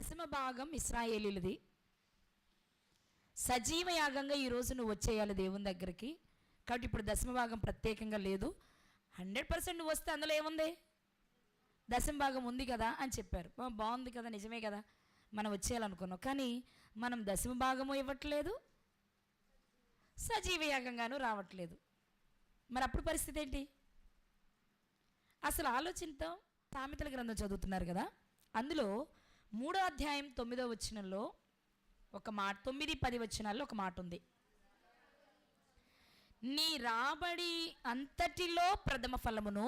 దశమ భాగం ఇశ్రాయేలీలది. సజీవ యాగంగా ఈరోజు నువ్వు వచ్చేయాలి దేవుని దగ్గరికి. కాబట్టి ఇప్పుడు దశమ భాగం ప్రత్యేకంగా లేదు. 100% నువ్వు వస్తే అందులో ఏముంది? దశమ భాగం ఉంది కదా అని చెప్పారు. బాగుంది కదా, నిజమే కదా, మనం వచ్చేయాలనుకున్నాం. కానీ మనం దశమ భాగము ఇవ్వట్లేదు, సజీవ యాగంగాను రావట్లేదు. మరి అప్పుడు పరిస్థితి ఏంటి? అసలు ఆలోచిద్దాం. సామెతల గ్రంథం చదువుతున్నారు కదా, అందులో 3వ అధ్యాయం 9వ వచనంలో ఒక మాట, 9-10 వచనాల్లో ఒక మాట ఉంది. నీ రాబడి అంతటిలో ప్రథమ ఫలమును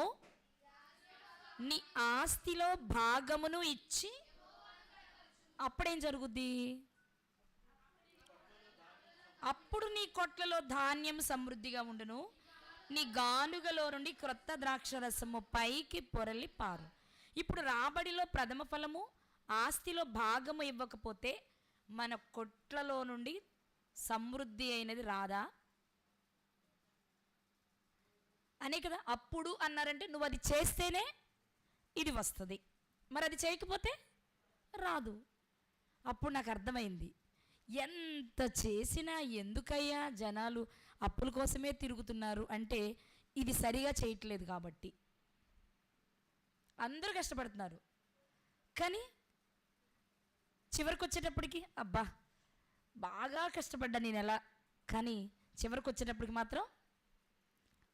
నీ ఆస్తిలో భాగమును ఇచ్చి అప్పుడేం జరుగుద్ది? అప్పుడు నీ కొట్లలో ధాన్యం సమృద్ధిగా ఉండును, నీ గానుగలో నుండి క్రొత్త ద్రాక్ష రసము పైకి పొరలి పారు. ఇప్పుడు రాబడిలో ప్రథమ ఫలము, ఆస్తిలో భాగము ఇవ్వకపోతే మన కొట్లలో నుండి సమృద్ధి అయినది రాదా అనే కదా. అప్పుడు అన్నారంటే నువ్వు అది చేస్తేనే ఇది వస్తుంది, మరి అది చేయకపోతే రాదు. అప్పుడు నాకు అర్థమైంది, ఎంత చేసినా ఎందుకయ్యా జనాలు అప్పుల కోసమే తిరుగుతున్నారు అంటే ఇది సరిగా చేయట్లేదు కాబట్టి. అందరూ కష్టపడుతున్నారు, కానీ చివరికి వచ్చేటప్పటికి అబ్బా బాగా కష్టపడ్డా నేను ఎలా, కానీ చివరికి వచ్చేటప్పటికి మాత్రం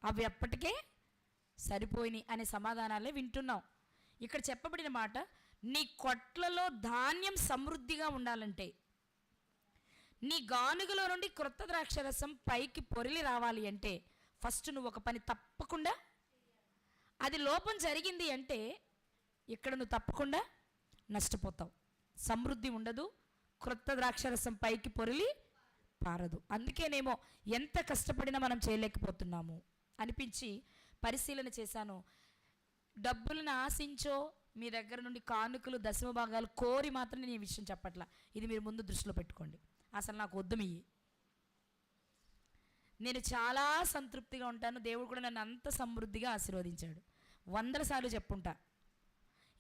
అవి అప్పటికే సరిపోయినాయి అనే సమాధానాలే వింటున్నాం. ఇక్కడ చెప్పబడిన మాట, నీ కొట్లలో ధాన్యం సమృద్ధిగా ఉండాలంటే, నీ గానుగలో నుండి క్రొత్త ద్రాక్షరసం పైకి పొరిలి రావాలి అంటే ఫస్ట్ నువ్వు ఒక పని తప్పకుండా, అది లోపం జరిగింది అంటే ఇక్కడ నువ్వు తప్పకుండా నష్టపోతావు. సమృద్ధి ఉండదు, క్రొత్త ద్రాక్షరసం పైకి పొరిలి పారదు. అందుకేనేమో ఎంత కష్టపడినా మనం చేయలేకపోతున్నాము అనిపించి పరిశీలన చేశాను. డబ్బులను ఆశించో మీ దగ్గర నుండి కానుకలు దశమ భాగాలు కోరి మాత్రం నేను ఈ విషయం చెప్పట్లా. ఇది మీరు ముందు దృష్టిలో పెట్టుకోండి. అసలు నాకు వద్దు మీ, నేను చాలా సంతృప్తిగా ఉంటాను. దేవుడు కూడా నన్ను అంత సమృద్ధిగా ఆశీర్వదించాడు. 100 సార్లు చెప్పుంటా.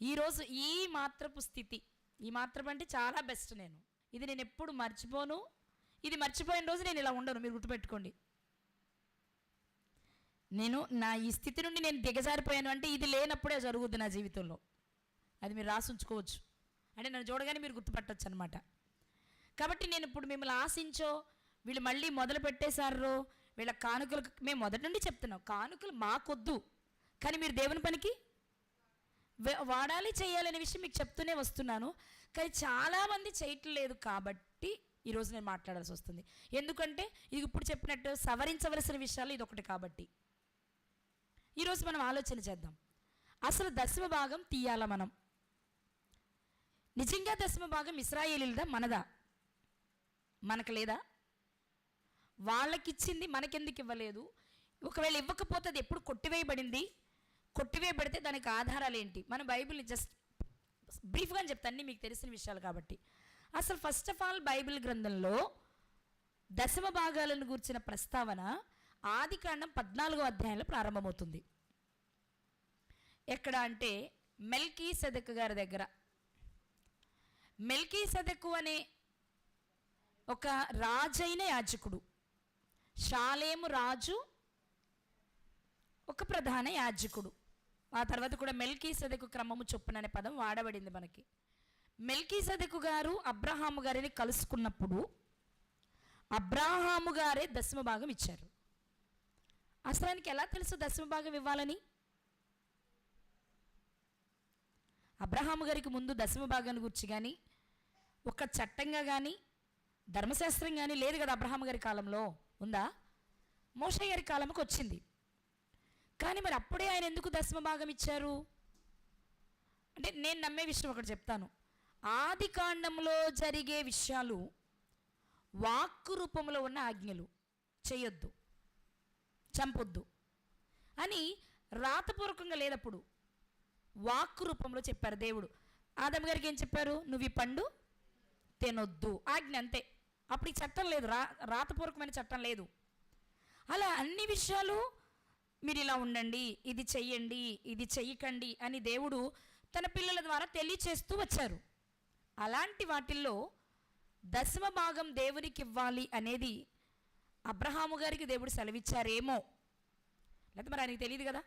ఈరోజు ఈ మాత్రపు స్థితి, ఈ మాత్రపు అంటే చాలా బెస్ట్. ఇది నేను ఎప్పుడు మర్చిపోను. ఇది మర్చిపోయిన రోజు నేను ఇలా ఉండను, మీరు గుర్తుపెట్టుకోండి. నేను నా ఈ స్థితి నుండి నేను దిగజారిపోయాను అంటే ఇది లేనప్పుడే జరుగుద్ది నా జీవితంలో. అది మీరు రాసి ఉంచుకోవచ్చు, అంటే నన్ను చూడగానే మీరు గుర్తుపట్టవచ్చు అనమాట. కాబట్టి నేను ఇప్పుడు మిమ్మల్ని ఆశించో వీళ్ళు మళ్ళీ మొదలు పెట్టేశారు వీళ్ళ కానుకలు, మేము మొదటి నుండి చెప్తున్నాం కానుకలు మాకొద్దు, కానీ మీరు దేవుని పనికి వాడాలి, చేయాలనే విషయం మీకు చెప్తూనే వస్తున్నాను. కానీ చాలామంది చేయట్లేదు కాబట్టి ఈరోజు నేను మాట్లాడాల్సి వస్తుంది. ఎందుకంటే ఇది ఇప్పుడు చెప్పినట్టు సవరించవలసిన విషయాలు ఇది ఒకటి కాబట్టి. ఈరోజు మనం ఆలోచన చేద్దాం, అసలు దశమ భాగం తీయాలా మనం? నిజంగా దశమ భాగం ఇశ్రాయేలీలదా మనదా? మనకు లేదా? వాళ్ళకిచ్చింది మనకెందుకు ఇవ్వలేదు? ఒకవేళ ఇవ్వకపోతే అది ఎప్పుడు కొట్టివేయబడింది? కొట్టివేయబడితే దానికి ఆధారాలు ఏంటి? మన బైబిల్ని జస్ట్ బ్రీఫ్గా చెప్తాను, అన్నీ మీకు తెలిసిన విషయాలు కాబట్టి. అసలు ఫస్ట్ ఆఫ్ ఆల్ బైబిల్ గ్రంథంలో దశమ భాగాలను గురించిన ప్రస్తావన ఆదికాండం 14వ అధ్యాయంలో ప్రారంభమవుతుంది. ఎక్కడ అంటే మెల్కీసెదెకు గారి దగ్గర. మెల్కీసెదెకు అనే ఒక రాజైన యాజకుడు, షాలేము రాజు ఒక ప్రధాన యాజకుడు. ఆ తర్వాత కూడా మెల్కీసెదెకు క్రమము చొప్పున అనే పదం వాడబడింది మనకి. మెల్కీసెదెకు గారు అబ్రహాము గారిని కలుసుకున్నప్పుడు అబ్రహాము గారే దశమ భాగం ఇచ్చారు. అసలు ఆయనకి ఎలా తెలుసు దశమ భాగం ఇవ్వాలని? అబ్రహాము గారికి ముందు దశమ భాగాన్ని గురించి కానీ ఒక చట్టంగా కానీ ధర్మశాస్త్రం కానీ లేదు కదా. అబ్రహాము గారి కాలంలో ఉందా? మోషే గారి కాలంకి వచ్చింది. కానీ మరి అప్పుడే ఆయన ఎందుకు దశమ భాగం ఇచ్చారు అంటే నేను నమ్మే విషయం ఒకటి చెప్తాను. ఆది కాండంలో జరిగే విషయాలు వాక్కు రూపంలో ఉన్న ఆజ్ఞలు, చేయొద్దు, చంపొద్దు అని రాతపూర్వకంగా లేనప్పుడు వాక్కు రూపంలో చెప్పారు దేవుడు. ఆదమ్ గారికి ఏం చెప్పారు? నువ్వు ఈ పండు తినొద్దు, ఆజ్ఞ అంతే. అప్పుడు ఈ చట్టం లేదు, రాతపూర్వకమైన చట్టం లేదు. అలా అన్ని విషయాలు మీరు ఇలా ఉండండి, ఇది చెయ్యండి, ఇది చెయ్యకండి అని దేవుడు తన పిల్లల ద్వారా తెలియచేస్తూ వచ్చారు. అలాంటి వాటిల్లో దశమ భాగం దేవునికి ఇవ్వాలి అనేది అబ్రహాము గారికి దేవుడు సెలవిచ్చారేమో, లేకపోతే మరి ఆయనకి తెలియదు కదా.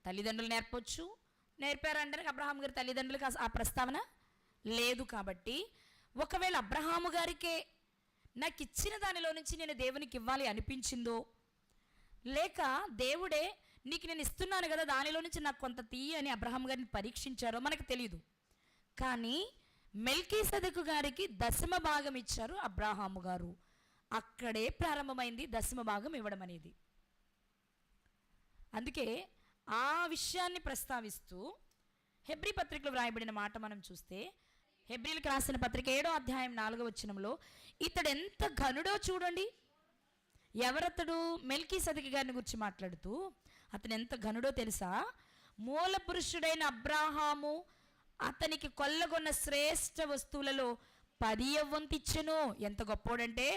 తల్లిదండ్రులు నేర్పొచ్చు, నేర్పారంటే అబ్రహాము గారి తల్లిదండ్రులకు ఆ ప్రస్తావన లేదు. కాబట్టి ఒకవేళ అబ్రహాము గారికే నాకు ఇచ్చిన దానిలో నుంచి నేను దేవునికి ఇవ్వాలి అనిపించిందో, లేక దేవుడే నీకు నేను ఇస్తున్నాను కదా దానిలో నుంచి నాకు కొంత తీయి అని అబ్రహాం గారిని పరీక్షించారో మనకు తెలియదు. కానీ మెల్కీసెదెకు గారికి దశమ భాగం ఇచ్చారు అబ్రహాము గారు. అక్కడే ప్రారంభమైంది దశమ భాగం ఇవ్వడం అనేది. అందుకే ఆ విషయాన్ని ప్రస్తావిస్తూ హెబ్రీ పత్రికలో వ్రాయబడిన మాట మనం చూస్తే, హెబ్రీలకు రాసిన పత్రిక 7వ అధ్యాయం 4వ వచనంలో, ఇతడు ఎంత ఘనుడో చూడండి. ఎవరతడు? మెల్కీసెదెకు గారిని గురించి మాట్లాడుతూ అతను ఎంత ఘనుడో తెలుసా? మూల పురుషుడైన అబ్రాహాము అతనికి కొల్లగొన్న శ్రేష్ఠ వస్తువులలో 10వ వంతు ఇచ్చెను. ఎంత గొప్పోడంటే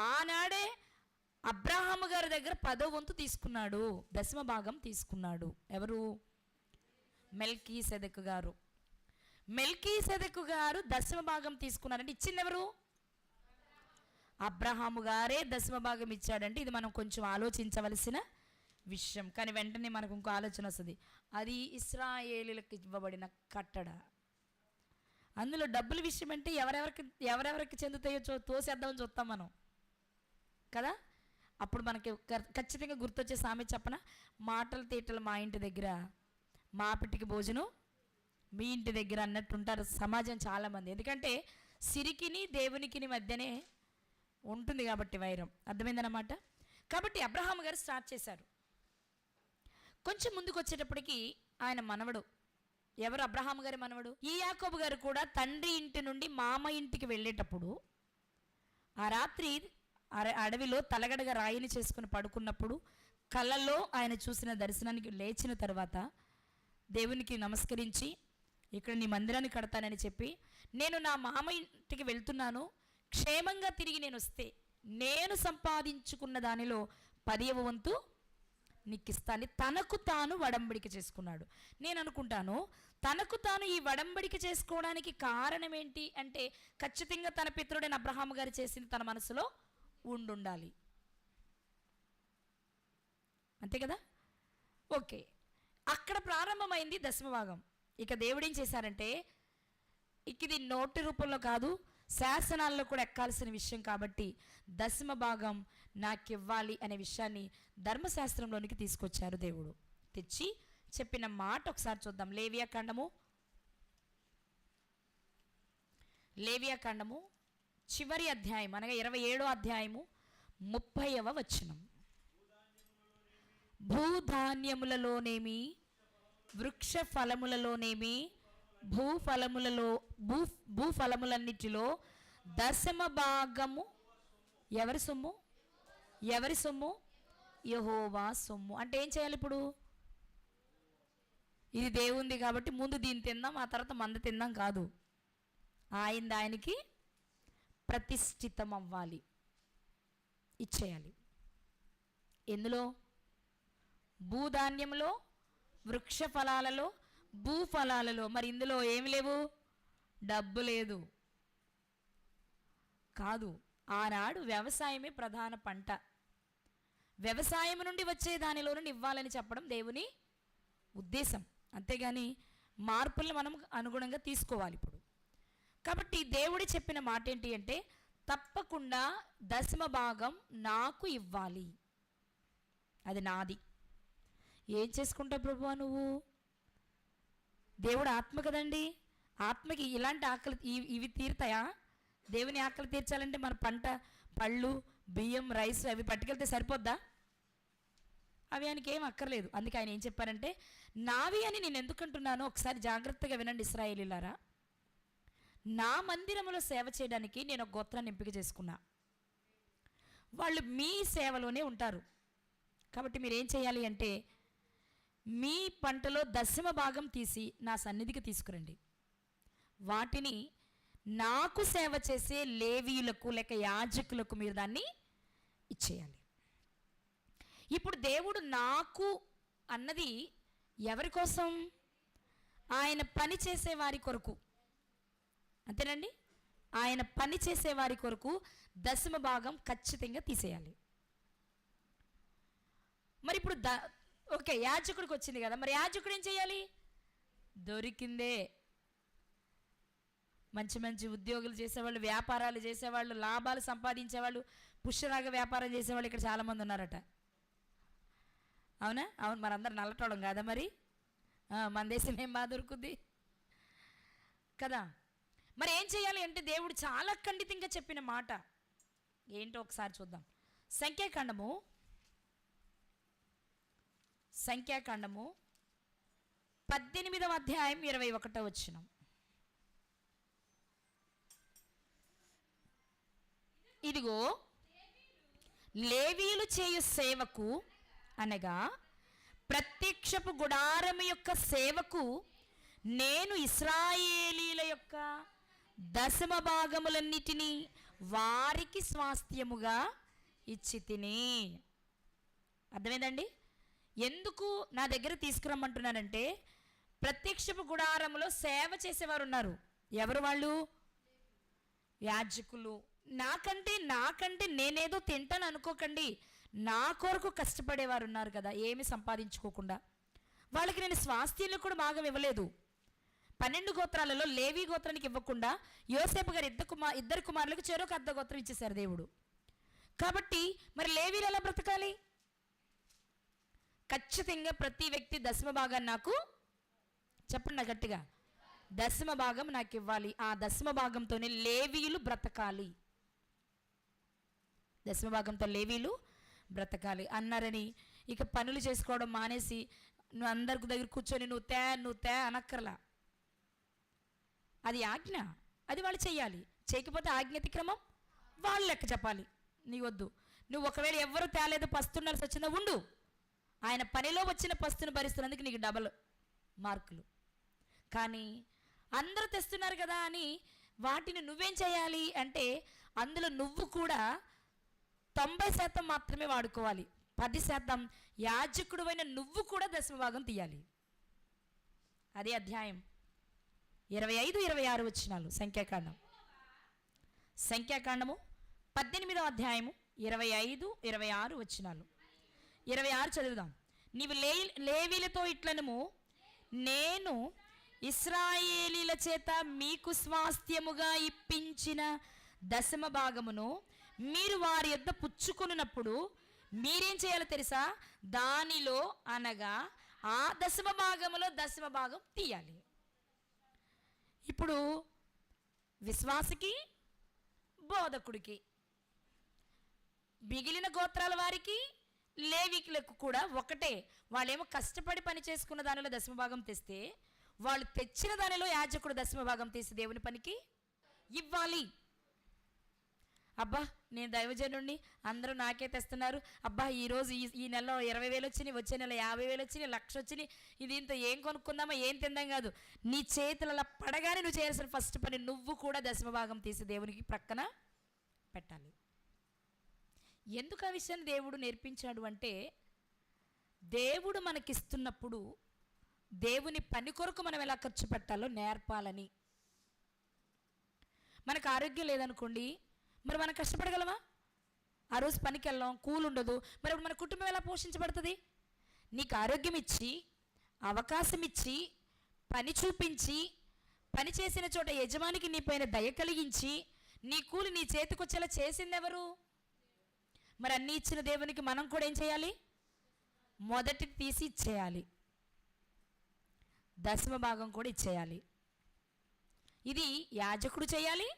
ఆనాడే అబ్రాహాము గారి దగ్గర 10వ వంతు తీసుకున్నాడు, దశమ భాగం తీసుకున్నాడు. ఎవరు? మెల్కీసెదెకు గారు. మెల్కీసెదెకు గారు దశమ భాగం తీసుకున్నారంటే ఇచ్చింది ఎవరు? అబ్రహాము గారే దశమ భాగం ఇచ్చాడంటే ఇది మనం కొంచెం ఆలోచించవలసిన విషయం. కానీ వెంటనే మనకు ఇంకో ఆలోచన వస్తుంది, అది ఇశ్రాయేలీలకు ఇవ్వబడిన కట్టడ, అందులో డబ్బుల విషయం అంటే ఎవరెవరికి చెందుతాయో తోసేద్దామని చూస్తాం మనం కదా. అప్పుడు మనకి ఖచ్చితంగా గుర్తొచ్చే సామెత చెప్పన, మాటలు తీటలు మా ఇంటి దగ్గర, మా పిట్టికి భోజనం మీ ఇంటి దగ్గర అన్నట్టుంటారు సమాజం చాలామంది. ఎందుకంటే సిరికిని దేవునికి మధ్యనే ఉంటుంది కాబట్టి వైరం. అర్థమైందన్నమాట. కాబట్టి అబ్రహాము గారు స్టార్ట్ చేశారు. కొంచెం ముందుకు వచ్చేటప్పటికి ఆయన మనవడు, ఎవరు? అబ్రహాము గారి మనవడు ఈ యాకోబు గారు కూడా తండ్రి ఇంటి నుండి మామ ఇంటికి వెళ్ళేటప్పుడు ఆ రాత్రి అడవిలో తలగడగా రాయిని చేసుకుని పడుకున్నప్పుడు కళ్ళల్లో ఆయన చూసిన దర్శనానికి లేచిన తర్వాత దేవునికి నమస్కరించి, ఇక్కడ నీ మందిరాన్ని కడతానని చెప్పి, నేను నా మామ ఇంటికి వెళ్తున్నాను, క్షేమంగా తిరిగి నేను వస్తే నేను సంపాదించుకున్న దానిలో 10వ వంతు నీకు ఇస్తాను తనకు తాను వడంబడిక చేసుకున్నాడు. నేను అనుకుంటాను తనకు తాను ఈ వడంబడిక చేసుకోవడానికి కారణం ఏంటి అంటే, ఖచ్చితంగా తన పితరుడైన అబ్రహాము గారు చేసింది తన మనసులో ఉండాలి, అంతే కదా. ఓకే, అక్కడ ప్రారంభమైంది దశమ భాగం. ఇక దేవుడు ఏం చేశారంటే, ఇది నోటి రూపంలో కాదు, శాసనాల్లో కూడా ఎక్కాల్సిన విషయం కాబట్టి దశమ భాగం నాకు ఇవ్వాలి అనే విషయాన్ని ధర్మశాస్త్రంలోనికి తీసుకొచ్చారు. దేవుడు తెచ్చి చెప్పిన మాట ఒకసారి చూద్దాం. లేవియాకాండము చివరి అధ్యాయం అనగా 27వ అధ్యాయము 30వ వచనం. భూధాన్యములలోనేమి వృక్ష ఫలములలోనేమి భూఫలములన్నిటిలో దశమ భాగము ఎవరి సొమ్ము? ఎవరి సొమ్ము? యెహోవా సొమ్ము. అంటే ఏం చేయాలి? ఇప్పుడు ఇది దేవుంది కాబట్టి ముందు దీన్ని తిందాం, ఆ తర్వాత మంద తిందాం కాదు. ఆయనకి ప్రతిష్ఠితం అవ్వాలి, ఇచ్చేయాలి. ఎందులో? భూధాన్యంలో, వృక్ష ఫలాలలో, భూఫలాలలో. మరి ఇందులో ఏమి లేవు? డబ్బు లేదు కాదు. ఆనాడు వ్యవసాయమే ప్రధాన పంట. వ్యవసాయం నుండి వచ్చే దానిలో నుండి ఇవ్వాలని చెప్పడం దేవుని ఉద్దేశం. అంతేగాని మార్పులను మనం అనుగుణంగా తీసుకోవాలి ఇప్పుడు. కాబట్టి దేవుడి చెప్పిన మాట ఏంటి అంటే, తప్పకుండా దశమ భాగం నాకు ఇవ్వాలి, అది నాది. ఏం చేసుకుంటావు ప్రభువా నువ్వు? దేవుడు ఆత్మ కదండి, ఆత్మకి ఇలాంటి ఆకలి ఇవి తీరుతాయా? దేవుని ఆకలి తీర్చాలంటే మన పంట, పళ్ళు, బియ్యం, రైస్ అవి పట్టుకెళ్తే సరిపోద్దా? అవి ఆయనకి ఏం అక్కర్లేదు. అందుకే ఆయన ఏం చెప్పారంటే, నావి అని నేను ఎందుకంటున్నానో ఒకసారి జాగ్రత్తగా వినండి ఇశ్రాయేలీయులారా. నా మందిరములో సేవ చేయడానికి నేను ఒక గోత్రాన్ని ఎంపిక చేసుకున్నా. వాళ్ళు మీ సేవలోనే ఉంటారు. కాబట్టి మీరు ఏం చేయాలి అంటే, మీ పంటలో దశమ భాగం తీసి నా సన్నిధికి తీసుకురండి. వాటిని నాకు సేవ చేసే లేవీయులకు లేక యాజకులకు మీరు దాన్ని ఇచ్చేయాలి. ఇప్పుడు దేవుడు నాకు అన్నది ఎవరి కోసం? ఆయన పని చేసే వారి కొరకు. అంతేనండి. ఆయన పని చేసే వారి కొరకు దశమ భాగం ఖచ్చితంగా తీసేయాలి. మరి ఇప్పుడు ఓకే, యాజకుడికి వచ్చింది కదా, మరి యాజకుడు ఏం చేయాలి? దొరికిందే మంచి మంచి ఉద్యోగులు చేసేవాళ్ళు, వ్యాపారాలు చేసేవాళ్ళు, లాభాలు సంపాదించేవాళ్ళు, పుష్యరాగ వ్యాపారం చేసేవాళ్ళు ఇక్కడ చాలామంది ఉన్నారట. అవునా? అవును, మనందరూ నల్లటోళం కాదా మరి? మన దేశం ఏం బాగా దొరుకుద్ది కదా. మరి ఏం చేయాలి అంటే దేవుడు చాలా ఖండితంగా చెప్పిన మాట ఏంటో ఒకసారి చూద్దాం. సంఖ్యాకాండము 18వ అధ్యాయం 21వ వచనం. ఇదిగో లేవీయులు చేయు సేవకు అనగా ప్రత్యక్షపు గుడారము యొక్క సేవకు నేను ఇశ్రాయేలీల యొక్క దశమ భాగములన్నిటినీ వారికి స్వాస్థ్యముగా ఇచ్చి తిని. అర్థమైందండి? ఎందుకు నా దగ్గర తీసుకురమ్మంటున్నానంటే, ప్రత్యక్షపు గుడారములో సేవ చేసేవారు ఉన్నారు. ఎవరు వాళ్ళు? యాజకులు. నాకంటే నేనేదో తింటాను అనుకోకండి, నా కొరకు కష్టపడేవారు ఉన్నారు కదా, ఏమి సంపాదించుకోకుండా. వాళ్ళకి నేను స్వాస్థ్యంలో కూడా భాగం ఇవ్వలేదు. 12 గోత్రాలలో లేవీ గోత్రానికి ఇవ్వకుండా యోసేపు గారు ఇద్దరు కుమారులకు చెరొక అర్ధ గోత్రం ఇచ్చేశారు దేవుడు. కాబట్టి మరి లేవీలు ఎలా బ్రతకాలి? ఖచ్చితంగా ప్రతి వ్యక్తి దశమ భాగాన్ని నాకు చెప్పండి గట్టిగా, దశమ భాగం నాకు ఇవ్వాలి. ఆ దశమ భాగంతోనే లేవీయులు బ్రతకాలి. దశమ భాగంతో లేవీలు బ్రతకాలి అన్నారని ఇక పనులు చేసుకోవడం మానేసి నువ్వు అందరికి దగ్గర కూర్చొని నువ్వు తే అనక్కర్లా. అది ఆజ్ఞ, అది వాళ్ళు చెయ్యాలి. చేయకపోతే ఆజ్ఞ అతిక్రమం, వాళ్ళు లెక్క చెప్పాలి. నీ వద్దు. నువ్వు ఒకవేళ ఎవరు తేలేదు, పస్తుండాల్సి వచ్చిందా, ఉండు. ఆయన పనిలో వచ్చిన పస్తును భరిస్తున్నందుకు నీకు డబల్ మార్కులు. కానీ అందరూ తెస్తున్నారు కదా అని వాటిని నువ్వేం చేయాలి అంటే, అందులో నువ్వు కూడా 90% మాత్రమే వాడుకోవాలి. 10% యాజకుడు అయిన నువ్వు కూడా దశమ భాగం తీయాలి. అదే అధ్యాయం 25-26 వచనాలు. సంఖ్యాకాండము 18వ అధ్యాయము 25-26 వచనాలు. 26 చదువుదాం. నీవు లేవీలతో ఇట్లనము, నేను ఇశ్రాయేలీల చేత మీకు స్వాస్థ్యముగా ఇప్పించిన దశమ భాగమును మీరు వారి యొద్ద పుచ్చుకొనున్నప్పుడు మీరేం చేయాలో తెలుసా? దానిలో అనగా ఆ దశమ భాగములో దశమ భాగం తీయాలి. ఇప్పుడు విశ్వాసికి, బోధకుడికి, మిగిలిన గోత్రాల వారికి, లేవీకులకు కూడా ఒకటే. వాళ్ళేమో కష్టపడి పని చేసుకున్న దానిలో దశమ భాగం తెస్తే, వాళ్ళు తెచ్చిన దానిలో యాజకుడు దశమ భాగం తీసి దేవుని పనికి ఇవ్వాలి. అబ్బా నేను దైవజనుడిని, అందరూ నాకే తెస్తున్నారు, అబ్బా ఈరోజు ఈ నెలలో 20,000 వచ్చినాయి, వచ్చే నెల 50,000 వచ్చినాయి, 1,00,000 వచ్చినాయి, ఇది ఇంత ఏం కొనుక్కుందామా, ఏం తిందాం కాదు. నీ చేతులలో పడగానే నువ్వు చేయాల్సిన ఫస్ట్ పని, నువ్వు కూడా దశమ భాగం తీసి దేవునికి ప్రక్కన పెట్టాలి. ఎందుకు ఆ విషయాన్ని దేవుడు నేర్పించాడు అంటే, దేవుడు మనకిస్తున్నప్పుడు దేవుని పని కొరకు మనం ఎలా ఖర్చు పెట్టాలో నేర్పాలని. మనకు ఆరోగ్యం లేదనుకోండి, మరి మనం కష్టపడగలమా? ఆ రోజు పనికి వెళ్ళాం, కూలు ఉండదు, మరి మన కుటుంబం ఎలా పోషించబడుతుంది? నీకు ఆరోగ్యం ఇచ్చి, అవకాశం ఇచ్చి, పని చూపించి, పని చేసిన చోట యజమానికి నీ పైన దయ కలిగించి, నీ కూలి నీ చేతికొచ్చేలా చేసింది ఎవరు? మరి అన్నీ ఇచ్చిన దేవునికి మనం కూడా ఏం చేయాలి? మొదటి తీసి ఇచ్చేయాలి, దశమ భాగం కూడా ఇచ్చేయాలి. ఇది యాజకుడు చేయాలి,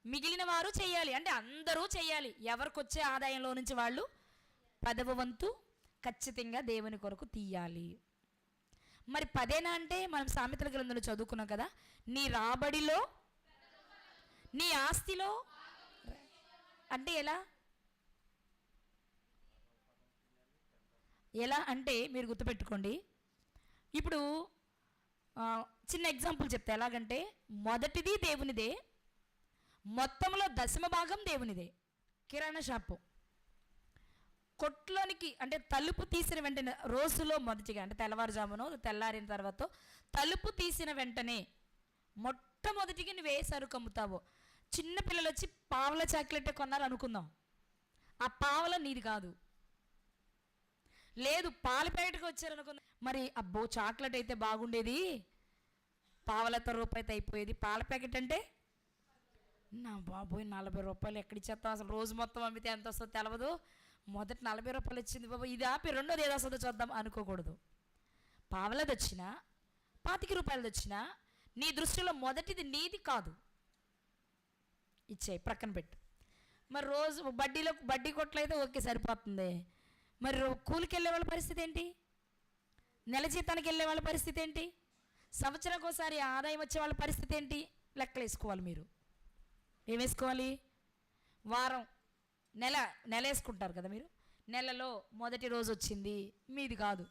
మిగిలిన వారు చేయాలి. అంటే అందరూ చేయాలి. ఎవరికొచ్చే ఆదాయంలో నుంచి వాళ్ళు 10వ వంతు ఖచ్చితంగా దేవుని కొరకు తీయాలి. మరి 10 అంటే మనం సామెతల గ్రంథంలో చదువుకున్నాం కదా, నీ రాబడిలో, నీ ఆస్తిలో. అంటే ఎలా అంటే మీరు గుర్తుపెట్టుకోండి. ఇప్పుడు చిన్న ఎగ్జాంపుల్ చెప్తా. ఎలాగంటే, మొదటిది దేవునిదే, మొత్తంలో దశమ భాగం దేవునిదే. కిరాణా షాపు కొట్లోనికి అంటే తలుపు తీసిన వెంటనే, రోజులో మొదటిగా అంటే తెల్లవారుజామునో తెల్లారిన తర్వాత తలుపు తీసిన వెంటనే మొట్టమొదటిగా నువ్వు ఏ సరుకు అమ్ముతావో, చిన్న పిల్లలు వచ్చి పావల చాక్లెట్ కొన్నారు అనుకుందాం, ఆ పావల నీది కాదు. లేదు పాల ప్యాకెట్కి వచ్చారనుకుందాం, మరి అబ్బో చాక్లెట్ అయితే బాగుండేది, పావలతో రూపాయితో అయిపోయేది, పాల ప్యాకెట్ అంటే నా బాబోయ్ 40 రూపాయలు ఎక్కడిచ్చేస్తాం, అసలు రోజు మొత్తం అమ్మితే ఎంత వస్తుందో తెలవదు, మొదటి 40 రూపాయలు వచ్చింది బాబు, ఇది ఆపి రెండోది ఏదో వస్తుందో చూద్దాం అనుకోకూడదు. పావలది వచ్చినా 25 రూపాయలది వచ్చినా నీ దృష్టిలో మొదటిది నీది కాదు, ఇచ్చేయి ప్రక్కన పెట్టు. మరి రోజు బడ్డీ కొట్లు అయితే ఓకే సరిపోతుంది, మరి కూలికి వెళ్ళే వాళ్ళ పరిస్థితి ఏంటి, నెల జీతానికి వెళ్ళే వాళ్ళ పరిస్థితి ఏంటి, సంవత్సరానికి ఒకసారి ఆదాయం వచ్చే వాళ్ళ పరిస్థితి ఏంటి, లెక్కలు వేసుకోవాలి. మీరు ఏం వేసుకోవాలి, వారం నెల వేసుకుంటారు కదా మీరు, నెలలో మొదటి రోజు వచ్చింది మీది కాదు,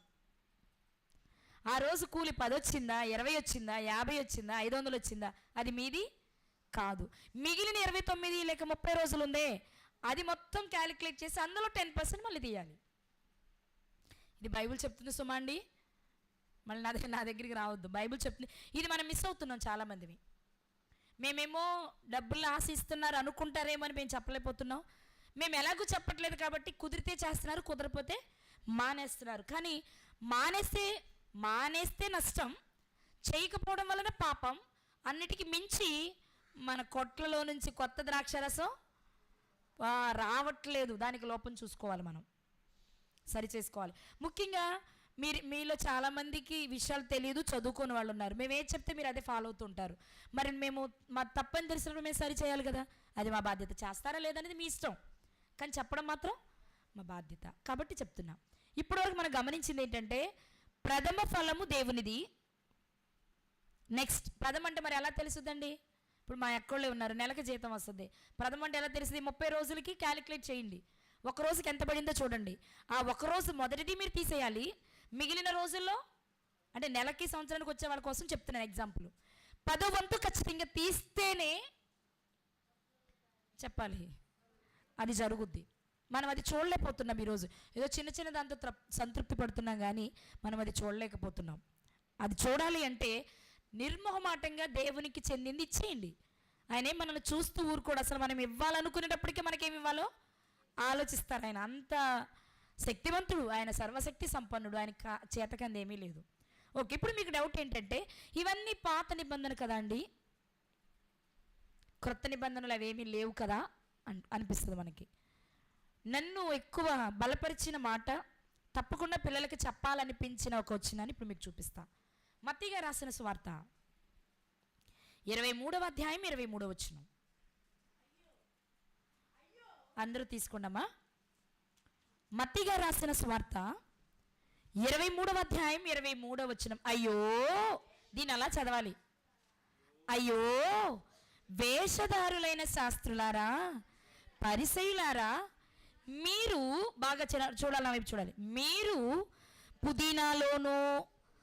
ఆ రోజు కూలి 10 వచ్చిందా, 20 వచ్చిందా, 50 వచ్చిందా, 500 వచ్చిందా, అది మీది కాదు. మిగిలిన 29 లేక 30 రోజులు ఉందే, అది మొత్తం క్యాలిక్యులేట్ చేసి అందులో 10% మళ్ళీ తీయాలి. ఇది బైబిల్ చెప్తుంది సుమా అండి, మళ్ళీ నా దగ్గరికి రావద్దు, బైబిల్ చెప్తుంది. ఇది మనం మిస్ అవుతున్నాం చాలామందివి. మేమేమో డబ్బులు ఆశిస్తున్నారు అనుకుంటారేమో అని మేము చెప్పలేకపోతున్నాం. మేము ఎలాగూ చెప్పట్లేదు కాబట్టి కుదిరితే చేస్తున్నారు, కుదరపోతే మానేస్తున్నారు. కానీ మానేస్తే నష్టం, చేయకపోవడం వలన పాపం. అన్నిటికీ మించి మన కొట్లలో నుంచి కొత్త ద్రాక్షరసం రావట్లేదు, దానికి లోపం చూసుకోవాలి, మనం సరి చేసుకోవాలి. ముఖ్యంగా మీలో చాలామందికి విషయాలు తెలియదు, చదువుకుని వాళ్ళు ఉన్నారు. మేము ఏం చెప్తే మీరు అదే ఫాలో అవుతుంటారు. మరి మా తప్పని తెలిసినప్పుడు మేము సరి చేయాలి కదా, అది మా బాధ్యత. చేస్తారా లేదనేది మీ ఇష్టం, కానీ చెప్పడం మాత్రం మా బాధ్యత. కాబట్టి చెప్తున్నా. ఇప్పటివరకు మనం గమనించింది ఏంటంటే, ప్రథమ ఫలము దేవునిది. నెక్స్ట్ ప్రథమ అంటే మరి ఎలా తెలుస్తుందండి, ఇప్పుడు మా అక్కళ్ళే ఉన్నారు, నెలకి జీతం వస్తుంది. ప్రథమ అంటే ఎలా తెలుస్తుంది, 30 రోజులకి క్యాలిక్యులేట్ చేయండి, ఒక రోజుకి ఎంత పడిందో చూడండి. ఆ ఒక రోజు మొదటిది మీరు తీసేయాలి, మిగిలిన రోజుల్లో అంటే నెలకి సంవత్సరానికి వచ్చే వాళ్ళ కోసం చెప్తున్నాను ఎగ్జాంపుల్, 10వ వంతు ఖచ్చితంగా తీస్తేనే చెప్పాలి, అది జరుగుద్ది. మనం అది చూడలేకపోతున్నాం ఈరోజు, ఏదో చిన్న దాంతో సంతృప్తి పడుతున్నాం, కానీ మనం అది చూడలేకపోతున్నాం. అది చూడాలి అంటే నిర్మోహమాటంగా దేవునికి చెందింది ఇచ్చేయండి. ఆయన మనల్ని చూస్తూ ఊరుకోడు, అసలు మనం ఇవ్వాలనుకునేటప్పటికీ మనకేమి ఇవ్వాలో ఆలోచిస్తారు. ఆయన అంత శక్తివంతుడు, ఆయన సర్వశక్తి సంపన్నుడు, ఆయన చేతకంది ఏమీ లేదు. ఓకే, ఇప్పుడు మీకు డౌట్ ఏంటంటే, ఇవన్నీ పాత నిబంధన కదా అండి, క్రొత్త నిబంధనలు అవేమీ లేవు కదా అనిపిస్తుంది మనకి. నన్ను ఎక్కువ బలపరిచిన మాట, తప్పకుండా పిల్లలకి చెప్పాలనిపించిన ఒక వచ్చిందని ఇప్పుడు మీకు చూపిస్తా. మత్తయి గారు రాసిన సువార్త 23వ అధ్యాయం 23వ వచనం. అందరూ తీసుకోండమ్మా. మత్తయి గారు రాసిన సువార్త 23వ అధ్యాయం 23వ వచనం. అయ్యో, దీని అలా చదవాలి. అయ్యో వేషధారులైన శాస్త్రులారా, పరిసయ్యులారా, మీరు బాగా చూడాలి, నా వైపు చూడాలి. మీరు పుదీనాలోను,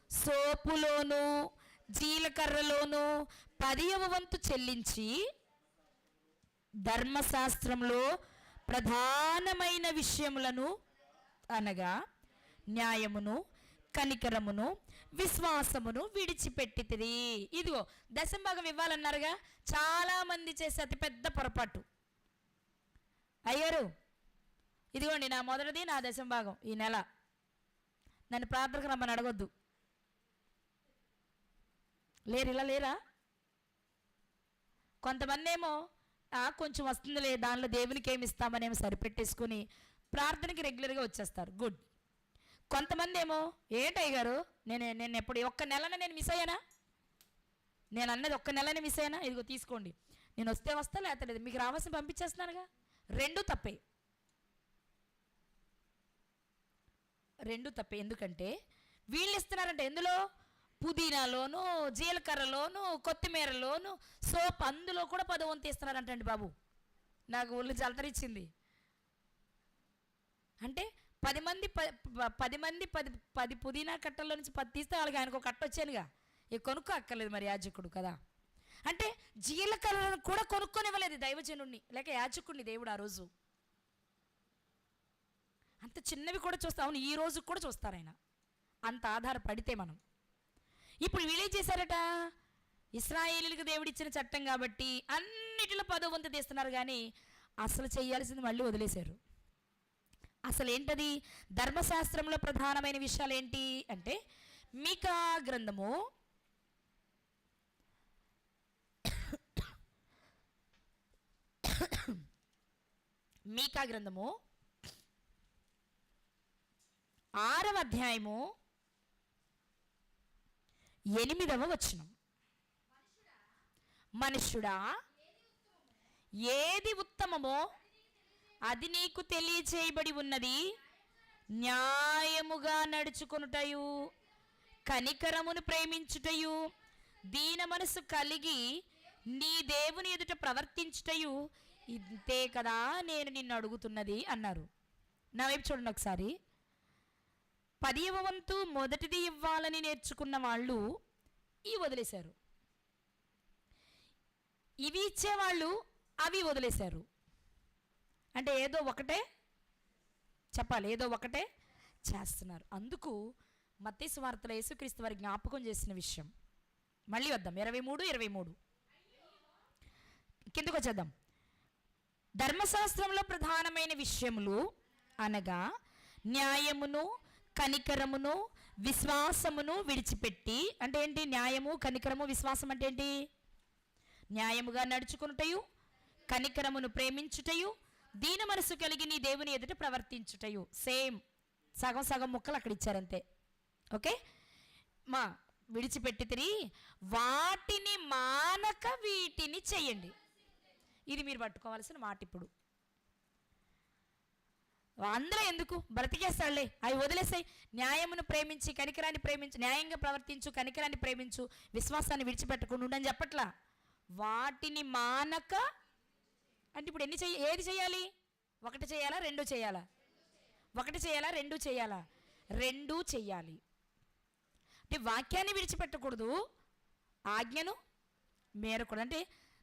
సోపులోను, జీలకర్రలోను 10వ వంతు చెల్లించి ధర్మశాస్త్రంలో ప్రధానమైన విషయములను అనగా న్యాయమును, కనికరమును, విశ్వాసమును విడిచిపెట్టితిరి. ఇదిగో దశంభాగం ఇవ్వాలన్నారుగా, చాలామంది చేసే అతిపెద్ద పొరపాటు. అయ్యారు, ఇదిగోండి నా మొదటిది, నా దశంభాగం ఈ నెల, నన్ను ప్రార్థనకు రమ్మని అడగొద్దు. ఇలా లేరా? కొంతమంది ఏమో కొంచెం వస్తుందిలే, దానిలో దేవునికి ఏమి ఇస్తామనేమో సరిపెట్టేసుకుని ప్రార్థనకి రెగ్యులర్గా వచ్చేస్తారు, గుడ్. కొంతమంది ఏమో ఏంటయ్య గారు, నేను ఎప్పుడు ఒక్క నెలన నేను మిస్ అయ్యానా, నేను అన్నది ఒక్క నెలని మిస్ అయ్యానా, ఇదిగో తీసుకోండి, నేను వస్తే వస్తా లేకపోతే లేదు, మీకు రావాల్సిన పంపించేస్తున్నానుగా. రెండు తప్పే. ఎందుకంటే వీళ్ళు ఇస్తున్నారంటే ఎందులో, పుదీనాలోను, జీలకర్రలోను, కొత్తిమీరలోను, సోప్, అందులో కూడా 10వ వంతు ఇస్తున్నారంటండి బాబు. నాకు ఒళ్ళు జలతరిచ్చింది. అంటే 10 మంది 10 పుదీనా కట్టల్లో నుంచి 10 తీస్తే వాళ్ళకి ఆయనకు ఒక కట్ట వచ్చానుగా, ఇక కొనుక్కో అక్కర్లేదు మరి యాజకుడు కదా. అంటే జీలకర్రలను కూడా కొనుక్కొని ఇవ్వలేదు దైవజనుడిని లేక యాజకుడిని దేవుడు ఆ రోజు. అంత చిన్నవి కూడా చూస్తా, అవును ఈ రోజు కూడా చూస్తారు ఆయన, అంత ఆధారపడితే మనం. ఇప్పుడు వీళ్ళేం చేశారట, ఇశ్రాయేలీలకు దేవుడిచ్చిన చట్టం కాబట్టి అన్నిటిలో 10వ వంతు తీస్తున్నారు, కానీ అసలు చేయాల్సింది మళ్ళీ వదిలేశారు. అసలు ఏంటది? ధర్మశాస్త్రంలో ప్రధానమైన విషయాలు ఏంటి అంటే మీకా గ్రంథము 6వ అధ్యాయము 8వ వచనం. మనుష్యుడా, ఏది ఉత్తమమో అది నీకు తెలియచేయబడి ఉన్నది. న్యాయముగా నడుచుకొనుటయు, కనికరమును ప్రేమించుటయు, దీన మనసు కలిగి నీ దేవుని ఎదుట ప్రవర్తించుటయు ఇంతే కదా నేను నిన్ను అడుగుతున్నది అన్నారు. నా వైపు చూడండి ఒకసారి. 10వ వంతు మొదటిది ఇవ్వాలని నేర్చుకున్న వాళ్ళు ఇవి వదిలేశారు. ఇవి ఇచ్చేవాళ్ళు అవి వదిలేశారు. అంటే ఏదో ఒకటే చెప్పాలి, ఏదో ఒకటే చేస్తున్నారు. అందుకు మత్తయి సువార్తలో యేసుక్రీస్తు వారి జ్ఞాపకం చేసిన విషయం మళ్ళీ వద్దాం. 23 కిందకు వచ్చేద్దాం. ధర్మశాస్త్రంలో ప్రధానమైన విషయములు అనగా న్యాయమును, కనికరమును, విశ్వాసమును విడిచిపెట్టి. అంటే ఏంటి? న్యాయము, కనికరము, విశ్వాసం అంటే ఏంటి? న్యాయముగా నడుచుకునుటయు, కనికరమును ప్రేమించుటయు, దీన మనసు కలిగి నీ దేవుని ఎదుట ప్రవర్తించుటయు. సేమ్ సగం సగం ముక్కలు అక్కడ ఇచ్చారంతే. ఓకే, విడిచిపెట్టి తిరిగి వాటిని మానక వీటిని చెయ్యండి. ఇది మీరు పట్టుకోవాల్సిన మాట. ఇప్పుడు అందరూ ఎందుకు బ్రతికేస్తాడులే, అవి వదిలేసాయి. న్యాయమును ప్రేమించి, కనికరాన్ని ప్రేమించి, న్యాయంగా ప్రవర్తించు, కనికరాన్ని ప్రేమించు, విశ్వాసాన్ని విడిచిపెట్టకుండా ఉండని చెప్పట్లా. వాటిని మానక అంటే ఇప్పుడు ఏది చేయాలి? ఒకటి చేయాలా, రెండు చేయాలా? ఒకటి చేయాలా, రెండు చేయాలా? రెండు చెయ్యాలి. అంటే వాక్యాన్ని విడిచిపెట్టకూడదు, ఆజ్ఞను మేరకూడదు. అంటే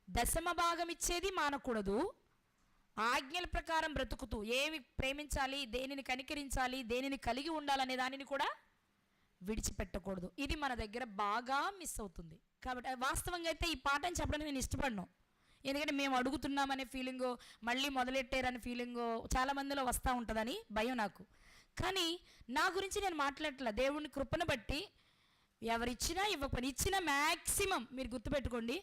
10వ భాగం ఇచ్చేది మానకూడదు, ఆజ్ఞల ప్రకారం బ్రతుకుతూ ఏమి ప్రేమించాలి, దేనిని కనికరించాలి, దేనిని కలిగి ఉండాలనే దానిని కూడా విడిచిపెట్టకూడదు. ఇది మన దగ్గర బాగా మిస్ అవుతుంది. కాబట్టి వాస్తవంగా అయితే ఈ పాఠం చెప్పడానికి నేను ఇష్టపడను. ఎందుకంటే మేము అడుగుతున్నామనే ఫీలింగో, మళ్ళీ మొదలెట్టారనే ఫీలింగో చాలా మందిలో వస్తూ ఉంటుందని భయం నాకు. కానీ నా గురించి నేను మాట్లాడట్లా. దేవుని కృపను బట్టి ఎవరిచ్చినా ఇవ్వకపోయినా ఇచ్చిన మ్యాక్సిమం మీరు గుర్తుపెట్టుకోండి.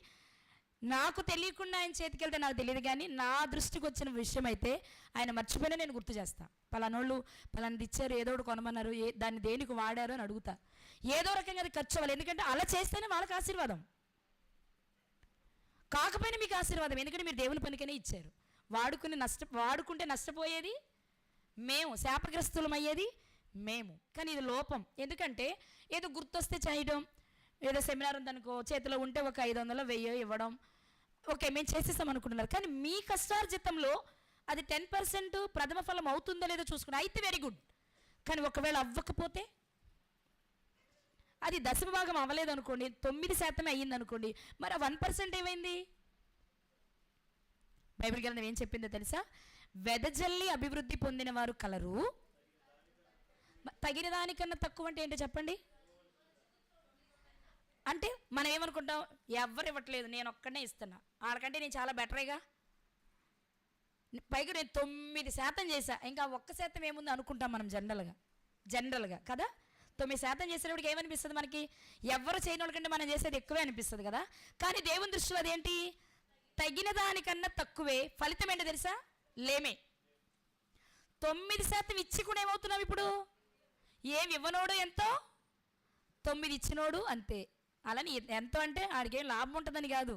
నాకు తెలియకుండా ఆయన చేతికి వెళ్తే నాకు తెలియదు, కానీ నా దృష్టికి వచ్చిన విషయం అయితే ఆయన మర్చిపోయినా నేను గుర్తు చేస్తాను. పలానోళ్ళు పలానది ఇచ్చారు, ఏదో ఒకటి కొనమన్నారు, దాన్ని దేనికి వాడారు అని అడుగుతా. ఏదో రకంగా అది ఖర్చు అవ్వాలి, ఎందుకంటే అలా చేస్తేనే వాళ్ళకి ఆశీర్వాదం, కాకపోయినా మీకు ఆశీర్వాదం. ఎందుకంటే మీరు దేవుని పనికనే ఇచ్చారు. వాడుకుంటే నష్టపోయేది మేము, శాపగ్రస్తులం అయ్యేది మేము. కానీ ఇది లోపం. ఎందుకంటే ఏదో గుర్తొస్తే చేయడం, ఏదో సెమినార్ ఉందనుకో, చేతిలో ఉంటే ఒక 500 1000 ఇవ్వడం, ఓకే మేము చేసేస్తాం అనుకుంటున్నారు. కానీ మీ కష్టార్జితంలో అది 10% ప్రథమ ఫలం అవుతుందో లేదో చూసుకుని అయితే వెరీ గుడ్. కానీ ఒకవేళ అవ్వకపోతే, అది 10వ భాగం అవ్వలేదు అనుకోండి, 9% అయ్యింది అనుకోండి, మరి 1% ఏమైంది? బైబిల్ గ్రంథం ఏం చెప్పిందో తెలుసా? వెదజల్లి అభివృద్ధి పొందిన వారు కలరు, తగిన దానికన్నా తక్కువ అంటే ఏంటో చెప్పండి. అంటే మనం ఏమనుకుంటాం? ఎవరు ఇవ్వట్లేదు, నేను ఒక్కడనే ఇస్తున్నా, వాళ్ళకంటే నేను చాలా బెటరేగా, పైగా నేను 9% చేశా, ఇంకా 1% ఏముంది అనుకుంటాం మనం జనరల్గా కదా. 9% చేసేటప్పటికి ఏమనిపిస్తుంది మనకి? ఎవరు చేయని వాళ్ళకంటే మనం చేసేది ఎక్కువే అనిపిస్తుంది కదా. కానీ దేవుని దృష్టిలో అదేంటి? తగిన దానికన్నా తక్కువే. ఫలితం ఏంటో తెలుసా? లేమే. 9% ఇచ్చి కూడా ఏమవుతున్నాం ఇప్పుడు? ఏమి ఇవ్వనోడు ఎంతో, 9 ఇచ్చినోడు అంతే. అలాని ఎంతో అంటే ఆడికేం లాభం ఉంటుందని కాదు,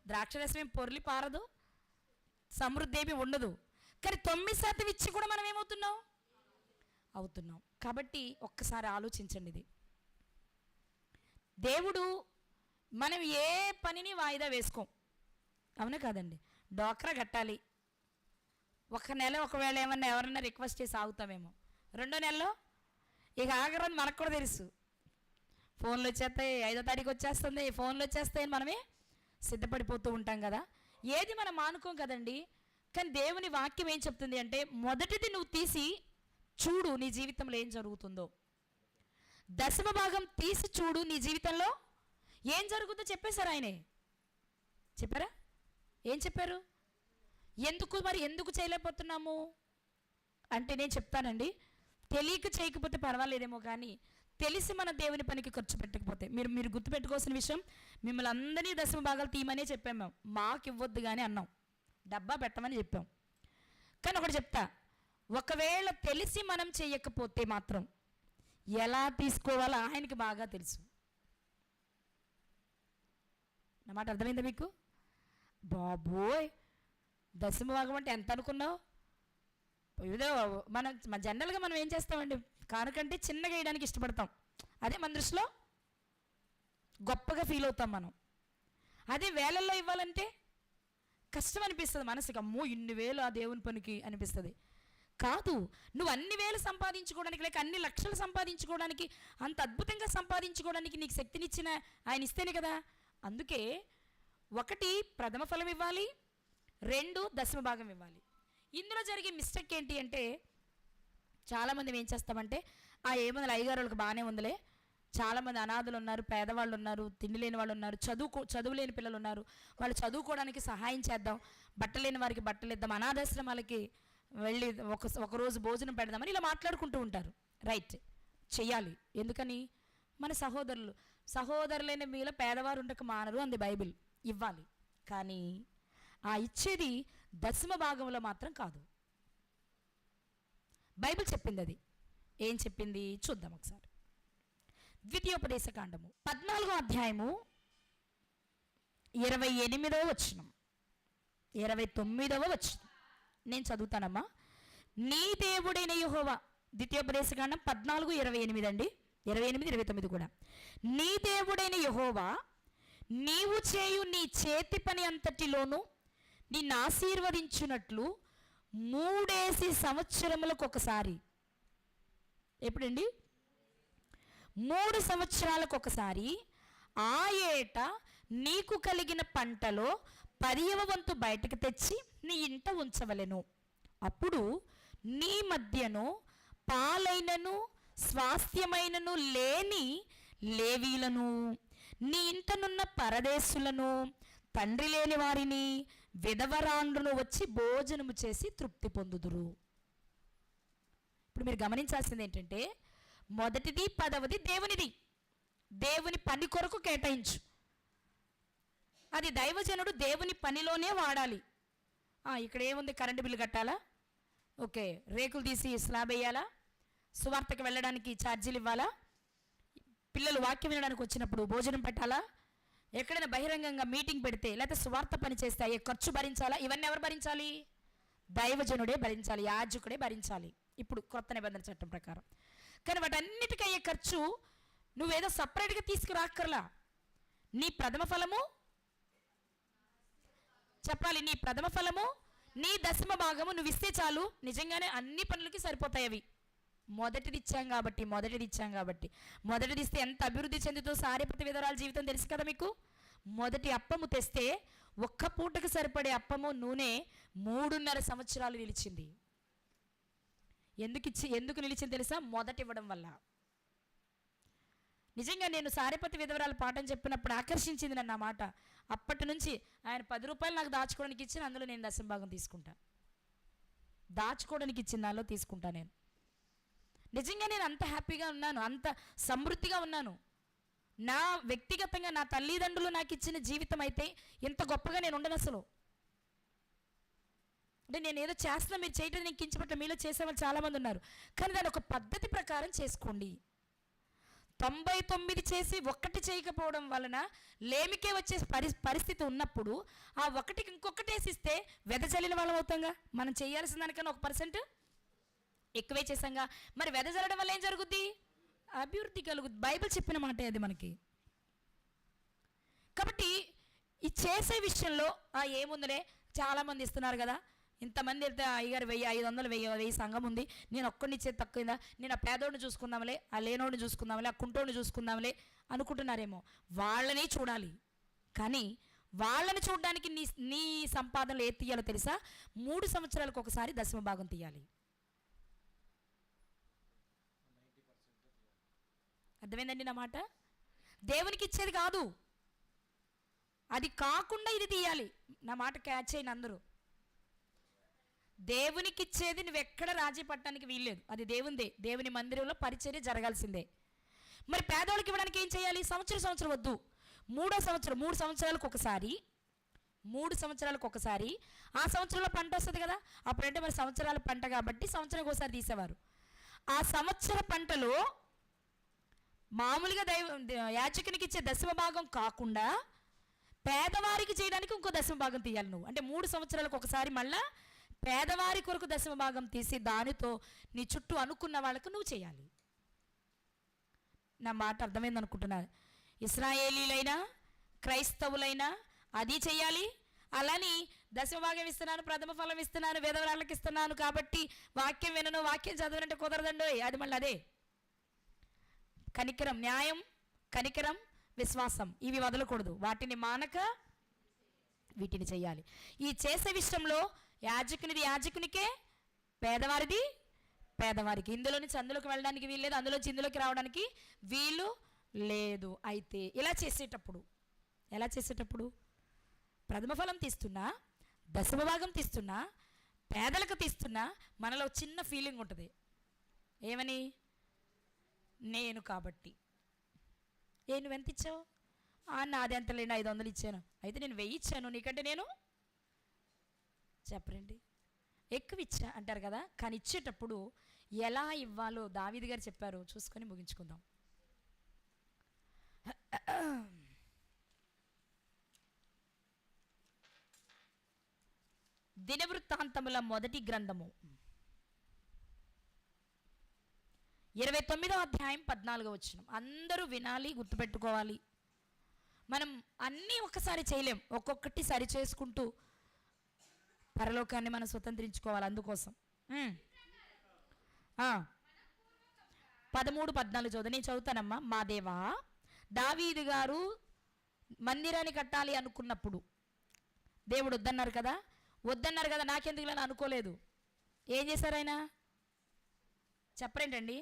ద్రాక్షరసం ఏం పొర్లి పారదు, సమృద్ధి ఏమి ఉండదు. కానీ 9% ఇచ్చి కూడా మనం ఏమవుతున్నాం? అవుతున్నాం. కాబట్టి ఒక్కసారి ఆలోచించండి. ఇది దేవుడు మనం ఏ పనిని వాయిదా వేసుకోం, అవునా కాదండి? డోక్రా కట్టాలి, ఒక నెల ఒకవేళ ఏమన్నా ఎవరన్నా రిక్వెస్ట్ చేసి ఆగుతామేమో, 2వ నెలలో ఇక ఆగరని మనకు కూడా తెలుసు. ఫోన్లు వచ్చేస్తాయి, 5వ తారీఖు వచ్చేస్తుంది, ఫోన్లు వచ్చేస్తాయని మనమే సిద్ధపడిపోతూ ఉంటాం కదా. ఏది మనం మానుకోం కదండి. కానీ దేవుని వాక్యం ఏం చెప్తుంది అంటే, మొదటిది నువ్వు తీసి చూడు నీ జీవితంలో ఏం జరుగుతుందో. 10వ భాగం తీసి చూడు నీ జీవితంలో ఏం జరుగుతుందో చెప్పేశారు ఆయనే. చెప్పారా? ఏం చెప్పారు? ఎందుకు చేయలేకపోతున్నాము అంటే నేను చెప్తానండి. తెలియక చేయకపోతే పర్వాలేదేమో, కానీ తెలిసి మన దేవుని పనికి ఖర్చు పెట్టకపోతే, మీరు గుర్తుపెట్టుకోవాల్సిన విషయం, మిమ్మల్ని అందరినీ దశమ భాగాలు తీయమనే చెప్పాం. మాకు ఇవ్వద్దు కానీ అన్నాం, డబ్బా పెట్టమని చెప్పాం. కానీ ఒకటి చెప్తా, ఒకవేళ తెలిసి మనం చేయకపోతే మాత్రం ఎలా తీసుకోవాలో ఆయనకి బాగా తెలుసు. నా మాట అర్థమైందా మీకు? బాబోయ్, దశమ భాగం అంటే ఎంత అనుకున్నావు? ఏదో మన జనరల్గా మనం ఏం చేస్తామండి, కానుకంటే చిన్నగా వేయడానికి ఇష్టపడతాం. అదే మన దృష్టిలో గొప్పగా ఫీల్ అవుతాం మనం. అదే వేలల్లో ఇవ్వాలంటే కష్టం అనిపిస్తుంది మనసుకి. అమ్మో, ఇన్ని వేలు ఆ దేవుని పనికి అనిపిస్తుంది. కాదు, నువ్వు అన్ని వేలు సంపాదించుకోవడానికి, లేక అన్ని లక్షలు సంపాదించుకోవడానికి, అంత అద్భుతంగా సంపాదించుకోవడానికి నీకు శక్తినిచ్చిన ఆయన ఇస్తేనే కదా. అందుకే 1 ప్రథమ ఫలం ఇవ్వాలి, 2 దశమ భాగం ఇవ్వాలి. ఇందులో జరిగే మిస్టేక్ ఏంటి అంటే, చాలామంది ఏం చేస్తామంటే, ఏముంది అయ్యగారు వాళ్ళకి బాగానే ఉందిలే, చాలామంది అనాథులు ఉన్నారు, పేదవాళ్ళు ఉన్నారు, తిండి లేని వాళ్ళు ఉన్నారు, చదువు లేని పిల్లలు ఉన్నారు, వాళ్ళు చదువుకోవడానికి సహాయం చేద్దాం, బట్టలేని వారికి బట్టలు ఇద్దాం, అనాథాశ్రమాలకి వెళ్ళి ఒకరోజు భోజనం పెడదామని ఇలా మాట్లాడుకుంటూ ఉంటారు. రైట్, చెయ్యాలి. ఎందుకని? మన సహోదరులైన మీలో పేదవారు ఉండక మానరు అంది బైబిల్. ఇవ్వాలి. కానీ ఇచ్చేది దశమ భాగంలో మాత్రం కాదు. బైబిల్ చెప్పింది. అది ఏం చెప్పింది చూద్దాం ఒకసారి. ద్వితీయోపదేశకాండము 14వ అధ్యాయము 28వ వచనం, 29వ వచనం నేను చదువుతానమ్మా. నీ దేవుడైన యెహోవా, ద్వితీయోపదేశకాండం 14:28 అండి, 28, 29 కూడా. నీ దేవుడైన యెహోవా నీవు చేయు నీ చేతి పని అంతటిలోనూ నిన్ను ఆశీర్వదించున్నట్లు 3 సంవత్సరములకు ఒకసారి. ఎప్పుడండి? 3 సంవత్సరాలకు ఒకసారి ఆ ఏట నీకు కలిగిన పంటలో 10వ వంతు బయటకు తెచ్చి నీ ఇంట ఉంచవలెను. అప్పుడు నీ మధ్యను పాలైనను స్వాస్థ్యమైనను లేని లేవీలను, నీ ఇంటనున్న పరదేశులను, తండ్రి లేని వారిని, విధవరాండ్రును వచ్చి భోజనము చేసి తృప్తి పొందుదురు. ఇప్పుడు మీరు గమనించాల్సింది ఏంటంటే, మొదటిది 10వది దేవునిది. దేవుని పని కొరకు కేటాయించు. అది దైవజనుడు దేవుని పనిలోనే వాడాలి. ఇక్కడ ఏముంది, కరెంటు బిల్లు కట్టాలా, ఓకే, రేకులు తీసి స్లాబ్ వేయాలా, సువార్తకు వెళ్ళడానికి ఛార్జీలు ఇవ్వాలా, పిల్లలు వాక్యం వినడానికి వచ్చినప్పుడు భోజనం పెట్టాలా, ఎక్కడైనా బహిరంగంగా మీటింగ్ పెడితే లేకపోతే సువార్త పని చేస్తే అయ్యే ఖర్చు భరించాలా. ఇవన్నీ ఎవరు భరించాలి? దైవజనుడే భరించాలి, యాజకుడే భరించాలి ఇప్పుడు కొత్త నిబంధన చట్టం ప్రకారం. కానీ వాటన్నిటికీ అయ్యే ఖర్చు నువ్వేదో సపరేట్గా తీసుకురాక్కర్లా. నీ ప్రథమ ఫలము చెప్పాలి, నీ ప్రథమ ఫలము, నీ దశమ భాగము నువ్వు ఇస్తే చాలు. నిజంగానే అన్ని పనులకి సరిపోతాయి అవి. మొదటిది ఇచ్చాం కాబట్టి మొదటిది ఇస్తే ఎంత అభివృద్ధి చెందుతో సారేపతి విధవరాల జీవితం తెలుసు కదా మీకు. మొదటి అప్పము తెస్తే ఒక్క పూటకు సరిపడే అప్పము నూనె 3.5 సంవత్సరాలు నిలిచింది. ఎందుకు నిలిచింది తెలుసా? మొదటి ఇవ్వడం వల్ల. నిజంగా నేను సారేపతి విధవరాల పాఠం చెప్పినప్పుడు ఆకర్షించింది నన్ను ఆ మాట. అప్పటి నుంచి ఆయన 10 రూపాయలు నాకు దాచుకోవడానికి ఇచ్చిన, అందులో నేను దశమ భాగం తీసుకుంటా. దాచుకోవడానికి ఇచ్చిన దానిలో తీసుకుంటా నేను. నిజంగా నేను అంత హ్యాపీగా ఉన్నాను, అంత సమృద్ధిగా ఉన్నాను. నా వ్యక్తిగతంగా నా తల్లిదండ్రులు నాకు ఇచ్చిన జీవితం అయితే ఎంత గొప్పగా నేను ఉండను అసలు. అంటే నేను ఏదో చేస్తున్నా, మీరు చేయటం నేను కించబట్ట, మీలో చేసేవాళ్ళు చాలామంది ఉన్నారు. కానీ దాని ఒక పద్ధతి ప్రకారం చేసుకోండి. 99 చేసి 1 చేయకపోవడం వలన లేమికే వచ్చే పరిస్థితి ఉన్నప్పుడు ఆ 1కి ఇంకొకటి వేసిస్తే వెదజల్లిన వాళ్ళం అవుతాంగా. మనం చేయాల్సిన దానికన్నా 1% ఎక్కువే చేసాంగా. మరి వెదజల్లడం వల్ల ఏం జరుగుద్ది? అభివృద్ధి కలుగుద్ది. బైబిల్ చెప్పిన మాట అది మనకి. కాబట్టి ఈ చేసే విషయంలో ఏముందిలే, చాలామంది ఇస్తున్నారు కదా, ఇంతమంది వెళ్తే అయ్యగారు 1000, 500, 1000 సంఘం ఉంది, నేను ఒక్కడిని ఇచ్చేది తక్కువైందా, నేను ఆ పేదోడిని చూసుకుందాంలే, ఆ లేనోడిని చూసుకుందాంలే, ఆ కుంటోడిని చూసుకుందాంలే అనుకుంటున్నారేమో. వాళ్ళని చూడాలి. కానీ వాళ్ళని చూడడానికి నీ సంపాదనలు ఏది తీయాలో తెలుసా? 3 సంవత్సరాలకు ఒకసారి దశమ భాగం తీయాలి. అర్థమైందండి నా మాట? దేవునికి ఇచ్చేది కాదు, అది కాకుండా ఇది తీయాలి. నా మాట క్యాచ్ అయిన అందరూ. దేవునికి ఇచ్చేది నువ్వు ఎక్కడ రాజీ పట్టడానికి వీల్లేదు. అది దేవునిదే. దేవుని మందిరంలో పరిచర్య జరగాల్సిందే. మరి పేదవాళ్ళకి ఇవ్వడానికి ఏం చేయాలి? సంవత్సరం వద్దు, 3వ సంవత్సరం, 3 సంవత్సరాలకు ఒకసారి, 3 సంవత్సరాలకు ఒకసారి ఆ సంవత్సరంలో పంట వస్తుంది కదా. అప్పుడంటే మరి సంవత్సరాల పంట కాబట్టి సంవత్సరానికి ఒకసారి తీసేవారు. ఆ సంవత్సర పంటలో మామూలుగా యాజకునికి ఇచ్చే దశమ భాగం కాకుండా పేదవారికి చేయడానికి ఇంకో దశమ భాగం తీయాలి నువ్వు. అంటే 3 సంవత్సరాలకు ఒకసారి మళ్ళా పేదవారి కొరకు దశమ భాగం తీసి దానితో నీ చుట్టూ అనుకున్న వాళ్ళకు నువ్వు చేయాలి. నా మాట అర్థమైంది అనుకుంటున్నాను. ఇశ్రాయేలీలైనా క్రైస్తవులైనా అది చెయ్యాలి. అలాని దశమ భాగం ఇస్తున్నాను, ప్రథమ ఫలం ఇస్తున్నాను, వేదవరాళ్ళకి ఇస్తున్నాను కాబట్టి వాక్యం వినను, వాక్యం చదవనంటే కుదరదండో. అది మళ్ళీ అదే. కనికరం, న్యాయం, కనికరం, విశ్వాసం ఇవి వదలకూడదు. వాటిని మానక వీటిని చెయ్యాలి. ఈ చేసే విషయంలో యాజకునిది యాజకునికే, పేదవారిది పేదవారికి. ఇందులో నుంచి అందులోకి వెళ్ళడానికి వీలు లేదు, అందులోంచి ఇందులోకి రావడానికి వీలు లేదు. అయితే ఎలా చేసేటప్పుడు ప్రథమ ఫలం తీస్తున్నా, దశమ భాగం తీస్తున్నా, పేదలకు తీస్తున్నా, మనలో చిన్న ఫీలింగ్ ఉంటుంది. ఏమని? నేను కాబట్టి. నువ్వెంత ఇచ్చావు? నాది ఎంత లేని 500 ఇచ్చాను. అయితే నేను 1000 ఇచ్చాను, నీకంటే నేను చెప్పరండి ఎక్కువ ఇచ్చా అంటారు కదా. కానీ ఇచ్చేటప్పుడు ఎలా ఇవ్వాలో దావీదు గారు చెప్పారు. చూసుకొని ముగించుకుందాం. దినవృత్తాంతముల మొదటి గ్రంథము 29వ అధ్యాయం 14వ వచనం. అందరూ వినాలి, గుర్తుపెట్టుకోవాలి. మనం అన్నీ ఒకసారి చేయలేం, ఒక్కొక్కటి సరి చేసుకుంటూ పరలోకాన్ని మనం స్వతంత్రించుకోవాలి. అందుకోసం 13-14 చదువు. నేను చదువుతానమ్మా. మా దేవా, దావీదు గారు మందిరాన్ని కట్టాలి అనుకున్నప్పుడు దేవుడు వద్దన్నారు కదా. నాకెందుకు అని అనుకోలేదు. ఏం చేశారు ఆయన? చెప్పరేంటండి?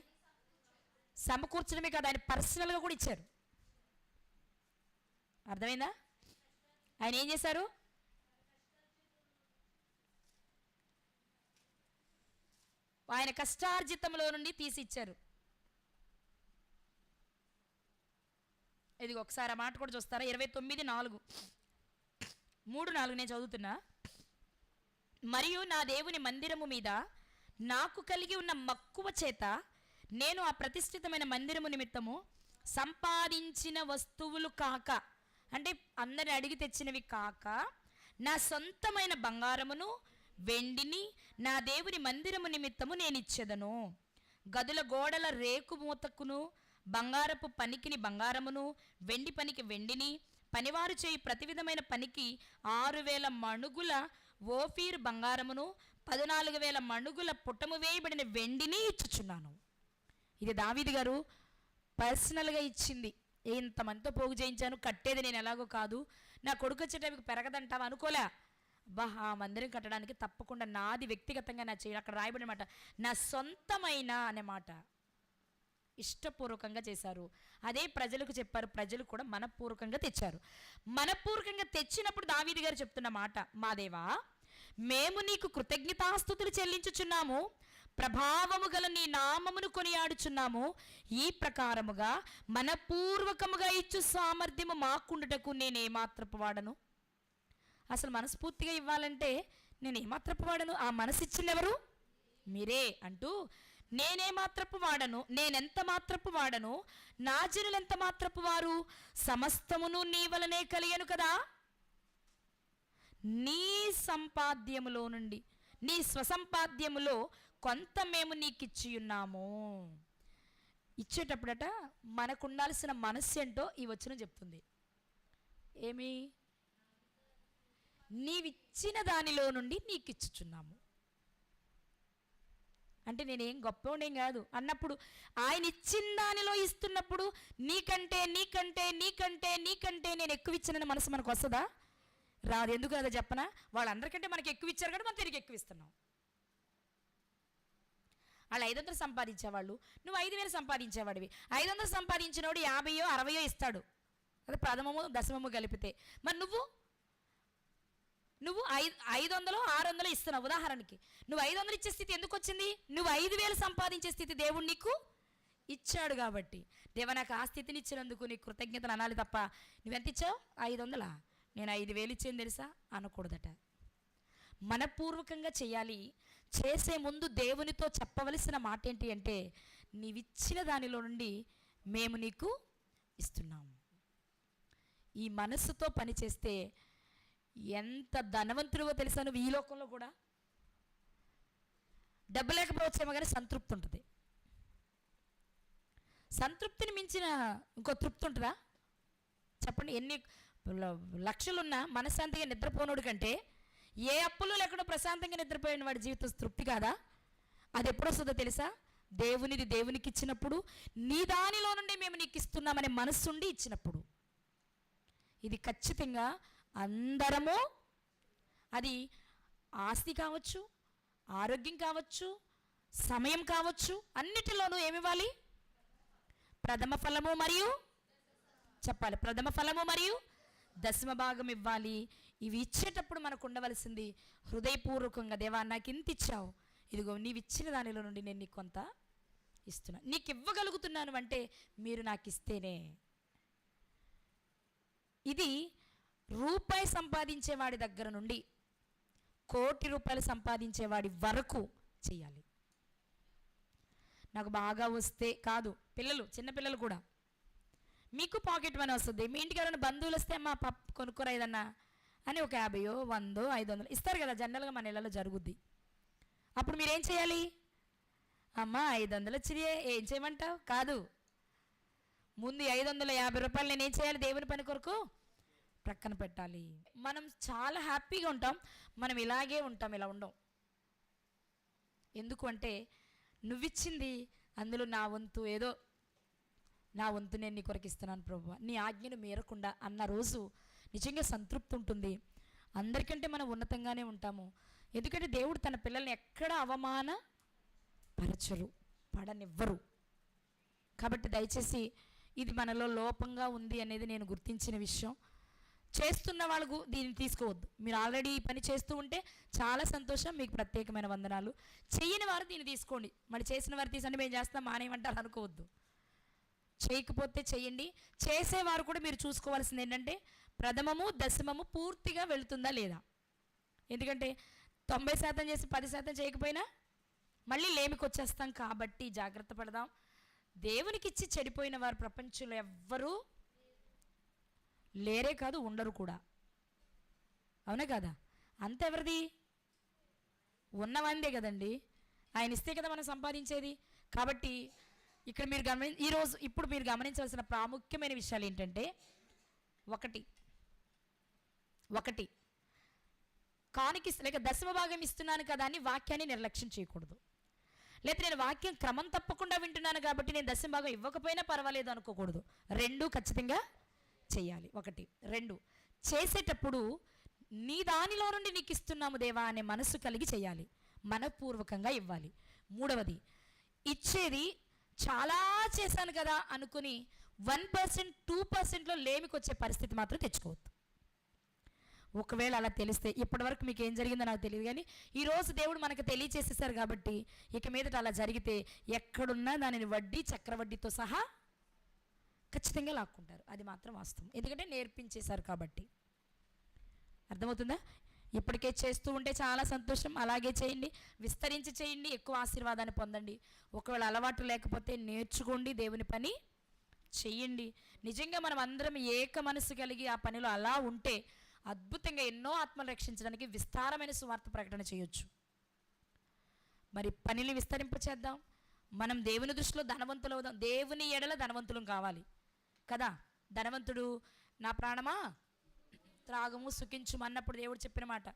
సమకూర్చడమే కదా, ఆయన పర్సనల్గా కూడా ఇచ్చారు. అర్థమైందా? ఆయన ఏం చేశారు? ఆయన కష్టార్జితంలో నుండి తీసి ఇచ్చారు. ఇది ఒకసారి ఆ మాట కూడా చూస్తారా? 29:4, 3-4 నేను చదువుతున్నా. మరియు నా దేవుని మందిరము మీద నాకు కలిగి ఉన్న మక్కువ చేత నేను ఆ ప్రతిష్ఠితమైన మందిరము నిమిత్తము సంపాదించిన వస్తువులు కాక, అంటే అందరిని అడిగి తెచ్చినవి కాక, నా సొంతమైన బంగారమును వెండిని నా దేవుని మందిరము నిమిత్తము నేను ఇచ్చేదను. గదుల గోడల రేకు మూతకును బంగారపు పనికిని బంగారమును, వెండి పనికి వెండిని, పనివారు చేయి ప్రతి విధమైన పనికి 6000 మణుగుల ఓఫీర్ బంగారమును, 14,000 మణుగుల పుటము వేయబడిన వెండిని ఇచ్చుచున్నాను. ఇది దావీదు గారు పర్సనల్గా ఇచ్చింది. ఇంతమందితో పోగు చేయించాను, కట్టేది నేను ఎలాగో కాదు, నా కొడుకు వచ్చేటప్పుడు పెరగదంటావా అనుకోలే. ఆ మందిరం కట్టడానికి తప్పకుండా నాది వ్యక్తిగతంగా నా చేయాలి. అక్కడ రాయబడిన మాట నా సొంతమైన అనే మాట ఇష్టపూర్వకంగా చేశారు. అదే ప్రజలకు చెప్పారు. ప్రజలు కూడా మనపూర్వకంగా తెచ్చారు. మనపూర్వకంగా తెచ్చినప్పుడు దావీదు గారు చెప్తున్న మాట, మా దేవా, మేము నీకు కృతజ్ఞతాస్తుతులు చెల్లించుచున్నాము, ప్రభావము గల నీ నామమును కొనియాడుచున్నాము. ఈ ప్రకారముగా మనపూర్వకముగా ఇచ్చు సామర్థ్యము మాకుండుటకు నేనేమాత్రపు వాడను. అసలు మనస్ఫూర్తిగా ఇవ్వాలంటే నేనేమాత్రపు వాడను, ఆ మనసు ఇచ్చిందెవరు? మీరే అంటూ నేనేమాత్రపు వాడను, నేనెంత మాత్రపు వాడను, నా జనులెంత మాత్రపు వారు, సమస్తమును నీ వలనే కలిగను కదా. నీ సంపాద్యములో నుండి, నీ స్వసంపాద్యములో కొంత మేము నీకు ఇచ్చి ఉన్నాము. ఇచ్చేటప్పుడట మనకు ఉండాల్సిన మనస్సు ఏంటో ఈ వచనం చెప్తుంది. ఏమి? నీవిచ్చిన దానిలో నుండి నీకు ఇచ్చుచున్నాము. అంటే నేనేం గొప్పవాడేం కాదు అన్నప్పుడు, ఆయన ఇచ్చిన దానిలో ఇస్తున్నప్పుడు నీకంటే నీకంటే నీకంటే నీకంటే నేను ఎక్కువ ఇచ్చానని మనసు మనకు వస్తుందా? రాదు. ఎందుకు కదా చెప్పనా? వాళ్ళందరికంటే మనకి ఎక్కువ ఇచ్చారు కాబట్టి మనం తిరిగి ఎక్కువ ఇస్తున్నాం. వాళ్ళు 500 సంపాదించేవాళ్ళు, నువ్వు 5,000 సంపాదించేవాడివి. 500 సంపాదించినోడు 50 60 ఇస్తాడు. అదే ప్రథమము దశమము కలిపితే. మరి నువ్వు 500 600 ఇస్తున్నావు. ఉదాహరణకి నువ్వు 500 ఇచ్చే స్థితి ఎందుకు వచ్చింది? నువ్వు 5,000 సంపాదించే స్థితి దేవుడు నీకు ఇచ్చాడు కాబట్టి. దేవా నాకు ఆ స్థితిని ఇచ్చినందుకు నీకు కృతజ్ఞతలు అనాలి తప్ప నువ్వెంత ఇచ్చావు? 500. నేను 5,000 ఇచ్చేది తెలుసా అనకూడదట. మనపూర్వకంగా చేయాలి. చేసే ముందు దేవునితో చెప్పవలసిన మాట ఏంటి అంటే, నీవిచ్చిన దానిలో నుండి మేము నీకు ఇస్తున్నాము. ఈ మనస్సుతో పని చేస్తే ఎంత ధనవంతుడివో తెలుసా నువ్వు ఈ లోకంలో కూడా. డబ్బు లేకపోవచ్చేమో కానీ సంతృప్తి ఉంటుంది. సంతృప్తిని మించిన ఇంకో తృప్తి ఉంటుందా చెప్పండి? ఎన్ని లక్షలున్నా మనశ్శాంతిగా నిద్రపోనోడు కంటే ఏ అప్పులు లేకుండా ప్రశాంతంగా నిద్రపోయిన వాడి జీవితం తృప్తి కాదా? అది ఎప్పుడు వస్తుందో తెలుసా? దేవునిది దేవునికి ఇచ్చినప్పుడు, నీ దానిలో నుండి మేము నీకు ఇస్తున్నామనే మనస్సుండి ఇచ్చినప్పుడు. ఇది ఖచ్చితంగా అందరము, అది ఆస్తి కావచ్చు, ఆరోగ్యం కావచ్చు, సమయం కావచ్చు, అన్నిటిలోనూ ఏమివ్వాలి? ప్రథమ ఫలము మరియు చెప్పాలి, ప్రథమ ఫలము మరియు దశమ భాగం ఇవ్వాలి. ఇవి ఇచ్చేటప్పుడు మనకు ఉండవలసింది హృదయపూర్వకంగా, దేవా నాకు ఇంత ఇచ్చావు, ఇదిగో నీవు ఇచ్చిన దానిలో నుండి నేను నీకు కొంత ఇస్తున్నా, నీకు ఇవ్వగలుగుతున్నాను అంటే మీరు నాకు ఇస్తేనే. ఇది రూపాయి సంపాదించేవాడి దగ్గర నుండి కోటి రూపాయలు సంపాదించేవాడి వరకు చేయాలి. నాకు బాగా వస్తే కాదు, పిల్లలు చిన్నపిల్లలు కూడా మీకు పాకెట్ మనీ వస్తుంది. మీ ఇంటికి ఎవరైనా బంధువులు వస్తే అమ్మా పప్పు కొనుక్కోరా ఏదన్నా అని ఒక 50, 100, 500 ఇస్తారు కదా, జనరల్గా మన ఇళ్ళలో జరుగుద్ది. అప్పుడు మీరేం చేయాలి? అమ్మ 500 వచ్చినాయే ఏం చేయమంటావు? కాదు, ముందు 550 రూపాయలు నేను ఏం చేయాలి? దేవుని పని కొరకు ప్రక్కన పెట్టాలి. మనం చాలా హ్యాపీగా ఉంటాం, మనం ఇలాగే ఉంటాం, ఇలా ఉండం. ఎందుకు అంటే నువ్విచ్చింది అందులో నా వంతు ఏదో, నా వంతు నేను నీ కొరకు ఇస్తున్నాను ప్రభువా, నీ ఆజ్ఞను మీరకుండా అన్న రోజు నిజంగా సంతృప్తి ఉంటుంది. అందరికంటే మనం ఉన్నతంగానే ఉంటాము. ఎందుకంటే దేవుడు తన పిల్లల్ని ఎక్కడ అవమానపరచరు, పడనివ్వరు. కాబట్టి దయచేసి ఇది మనలో లోపంగా ఉంది అనేది నేను గుర్తించిన విషయం. చేస్తున్న వాళ్ళకు దీన్ని తీసుకోవద్దు. మీరు ఆల్రెడీ ఈ పని చేస్తూ ఉంటే చాలా సంతోషం, మీకు ప్రత్యేకమైన వందనాలు. చెయ్యని వారు దీన్ని తీసుకోండి, మళ్ళీ చేసిన వారు తీసండి మేము చేస్తాం మానేయమంటారు అనుకోవద్దు. చేయకపోతే చెయ్యండి. చేసేవారు కూడా మీరు చూసుకోవాల్సింది ఏంటంటే ప్రథమము దశమము పూర్తిగా వెళుతుందా లేదా. ఎందుకంటే 90% చేసి 10% చేయకపోయినా మళ్ళీ లేమికి వచ్చేస్తాం. కాబట్టి జాగ్రత్త పడదాం. దేవునికి ఇచ్చి చెడిపోయిన వారు ప్రపంచంలో ఎవ్వరూ లేరే కాదు, ఉండరు కూడా. అవునా కదా? అంతెవరిది? ఉన్నవందే కదండి, ఆయన ఇస్తే కదా మనం సంపాదించేది. కాబట్టి ఇక్కడ మీరు ఇప్పుడు మీరు గమనించవలసిన ప్రాముఖ్యమైన విషయాలు ఏంటంటే, ఒకటి కానికి లేక దశమ భాగం ఇస్తున్నాను కదా అని వాక్యాన్ని నిర్లక్ష్యం చేయకూడదు. లేదా నేను వాక్యం క్రమం తప్పకుండా వింటున్నాను కాబట్టి నేను దశమ భాగం ఇవ్వకపోయినా పర్వాలేదు అనుకోకూడదు. రెండు ఖచ్చితంగా చేయాలి. 1, 2 చేసేటప్పుడు నీ దానిలో నుండి నీకు ఇస్తున్నాము దేవా అనే మనసు కలిగి చేయాలి, మనపూర్వకంగా ఇవ్వాలి. 3వది, ఇచ్చేది చాలా చేశాను కదా అనుకుని 1%, 2%లో లేమికొచ్చే పరిస్థితి మాత్రం తెచ్చుకోవద్దు. ఒకవేళ అలా తెలిస్తే, ఇప్పటివరకు మీకు ఏం జరిగిందో నాకు తెలియదు కానీ ఈరోజు దేవుడు మనకు తెలియచేసేసారు కాబట్టి ఇక మీదట అలా జరిగితే ఎక్కడున్నా దానిని వడ్డీ చక్రవడ్డీతో సహా ఖచ్చితంగా లాక్కుంటారు. అది మాత్రం వాస్తవం, ఎందుకంటే నేర్పించేశారు కాబట్టి. అర్థమవుతుందా? ఇప్పటికే చేస్తూ ఉంటే చాలా సంతోషం, అలాగే చేయండి, విస్తరించి చేయండి, ఎక్కువ ఆశీర్వాదాన్ని పొందండి. ఒకవేళ అలవాటు లేకపోతే నేర్చుకోండి, దేవుని పని చెయ్యండి. నిజంగా మనం అందరం ఏక మనసు కలిగి ఆ పనిలో అలా ఉంటే అద్భుతంగా ఎన్నో ఆత్మలు రక్షించడానికి విస్తారమైన సువార్త ప్రకటన చేయొచ్చు. మరి పనిని విస్తరింపచేద్దాం. మనం దేవుని దృష్టిలో ధనవంతులు అవుదాం. దేవుని ఎడల ధనవంతులం కావాలి కదా. ధనవంతుడు నా ప్రాణమా త్రాగము సుఖించుము అన్నప్పుడు దేవుడు చెప్పిన మాట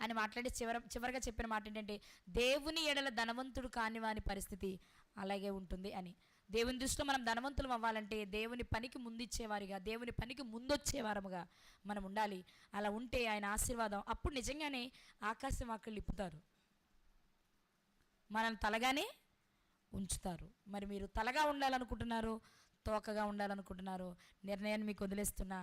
అని మాట్లాడి చివరిగా చెప్పిన మాట ఏంటంటే, దేవుని ఎడల ధనవంతుడు కాని వాని పరిస్థితి అలాగే ఉంటుంది అని. దేవుని దృష్టిలో మనం ధనవంతులం అవ్వాలంటే దేవుని పనికి ముందిచ్చేవారిగా, దేవుని పనికి ముందొచ్చేవారముగా మనం ఉండాలి. అలా ఉంటే ఆయన ఆశీర్వాదం అప్పుడు నిజంగానే ఆకాశం వాకిళ్ళు ఇప్పుతారు, మనం తలగానే ఉంచుతారు. మరి మీరు తలగా ఉండాలనుకుంటున్నారు, తోకగా ఉండాలనుకుంటున్నారో నిర్ణయాన్ని మీకు వదిలేస్తున్నా.